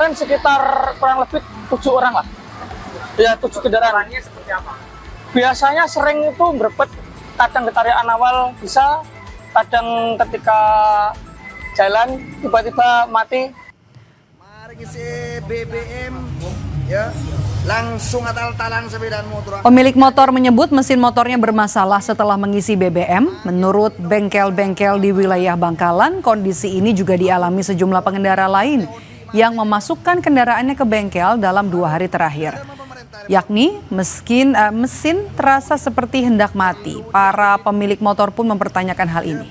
kemarin sekitar kurang lebih 7 orang lah. Ya, 7 kendaraan. Orangnya seperti apa? Biasanya sering itu berebut, kadang ketarikan awal bisa, kadang ketika jalan tiba-tiba mati. Mari isi BBM ya, langsung atal-talan sepeda motor. Pemilik motor menyebut mesin motornya bermasalah setelah mengisi BBM. Menurut bengkel-bengkel di wilayah Bangkalan, kondisi ini juga dialami sejumlah pengendara lain yang memasukkan kendaraannya ke bengkel dalam 2 hari terakhir. Yakni mesin terasa seperti hendak mati. Para pemilik motor pun mempertanyakan hal ini.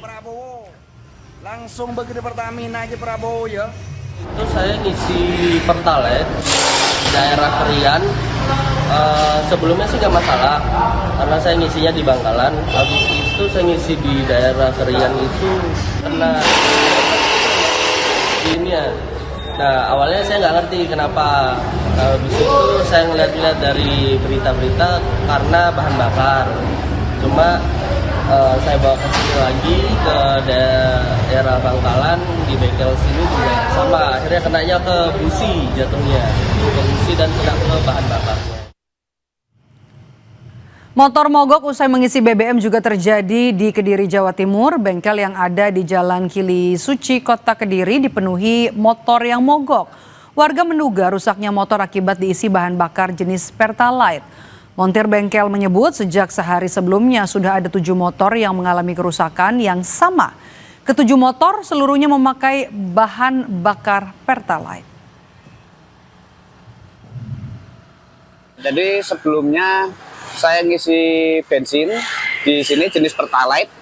Langsung begitu Pertamina aja Prabowo ya. Itu saya ngisi Pertalite daerah Krian. Sebelumnya sih nggak masalah karena saya ngisinya di Bangkalan. Habis itu saya ngisi di daerah Krian itu kena ini ya. Nah awalnya saya nggak ngerti kenapa. Habis itu saya ngeliat-liat dari berita-berita karena bahan bakar. Cuma saya bawa ke sini lagi ke daerah Bangkalan di bengkel sini juga sama. Akhirnya kenanya ke busi jatuhnya, ke busi dan kena ke bahan bakarnya. Motor mogok usai mengisi BBM juga terjadi di Kediri, Jawa Timur. Bengkel yang ada di Jalan Kili Suci, Kota Kediri dipenuhi motor yang mogok. Warga menduga rusaknya motor akibat diisi bahan bakar jenis Pertalite. Montir bengkel menyebut sejak sehari sebelumnya sudah ada 7 motor yang mengalami kerusakan yang sama. Ke-7 motor seluruhnya memakai bahan bakar Pertalite. Jadi sebelumnya saya ngisi bensin di sini jenis Pertalite.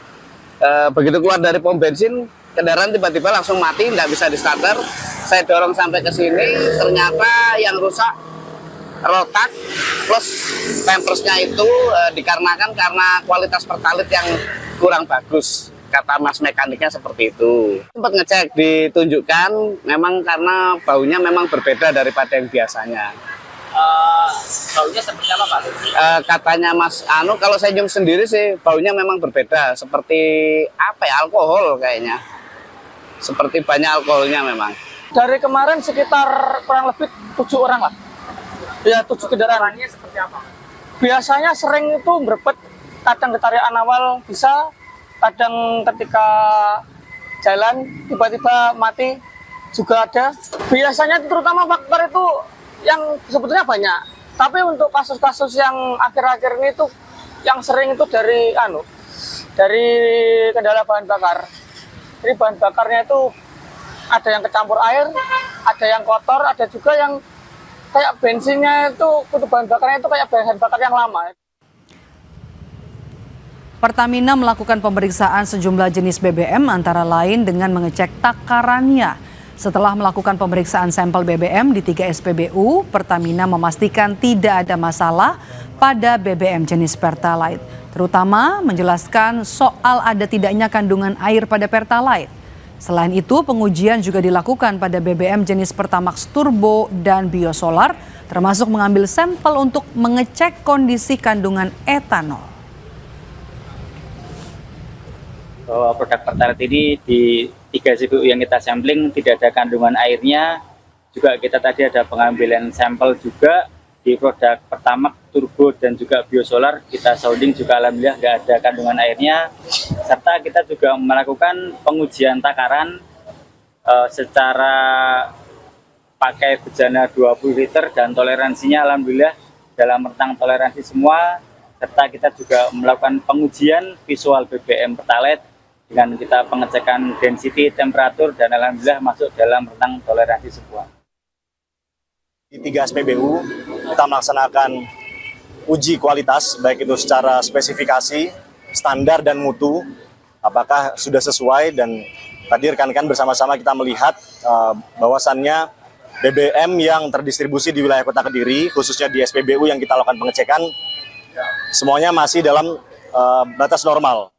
Begitu keluar dari pom bensin, kendaraan tiba-tiba langsung mati, nggak bisa di starter. Saya dorong sampai ke sini, ternyata yang rusak rotak plus pampersnya itu dikarenakan karena kualitas Pertalite yang kurang bagus. Kata mas mekaniknya seperti itu. Sempat ngecek, ditunjukkan memang karena baunya memang berbeda daripada yang biasanya. Baunya seperti apa Pak? Katanya Mas Anu, kalau saya nyium sendiri sih baunya memang berbeda, seperti apa ya, alkohol kayaknya, seperti banyak alkoholnya memang. Dari kemarin sekitar kurang lebih 7 orang lah. Ya, 7 kendaraan. Orangnya seperti apa? Biasanya sering itu berebut, kadang ketarikan awal bisa, kadang ketika jalan tiba-tiba mati juga ada. Biasanya terutama faktor itu yang sebetulnya banyak. Tapi untuk kasus-kasus yang akhir-akhir ini tuh yang sering itu dari kendala bahan bakar. Jadi bahan bakarnya itu ada yang kecampur air, ada yang kotor, ada juga yang kayak bensinnya itu, kutu bahan bakarnya itu kayak bahan bakar yang lama. Pertamina melakukan pemeriksaan sejumlah jenis BBM antara lain dengan mengecek takarannya. Setelah melakukan pemeriksaan sampel BBM di 3 SPBU, Pertamina memastikan tidak ada masalah pada BBM jenis Pertalite. Terutama menjelaskan soal ada tidaknya kandungan air pada Pertalite. Selain itu, pengujian juga dilakukan pada BBM jenis Pertamax Turbo dan Biosolar, termasuk mengambil sampel untuk mengecek kondisi kandungan etanol. Bahwa produk Pertalite ini di 3 SPBU yang kita sampling tidak ada kandungan airnya. Juga kita tadi ada pengambilan sampel juga di produk Pertamax Turbo dan juga Biosolar. Kita sounding juga alhamdulillah nggak ada kandungan airnya. Serta kita juga melakukan pengujian takaran secara pakai bejana 20 liter dan toleransinya alhamdulillah dalam rentang toleransi semua. Serta kita juga melakukan pengujian visual BBM Pertalite dengan kita pengecekan density, temperatur, dan alhamdulillah masuk dalam rentang toleransi semua. Di 3 SPBU kita melaksanakan uji kualitas, baik itu secara spesifikasi, standar, dan mutu, apakah sudah sesuai. Dan tadi rekan-rekan bersama-sama kita melihat bahwasannya BBM yang terdistribusi di wilayah Kota Kediri, khususnya di SPBU yang kita lakukan pengecekan, semuanya masih dalam batas normal.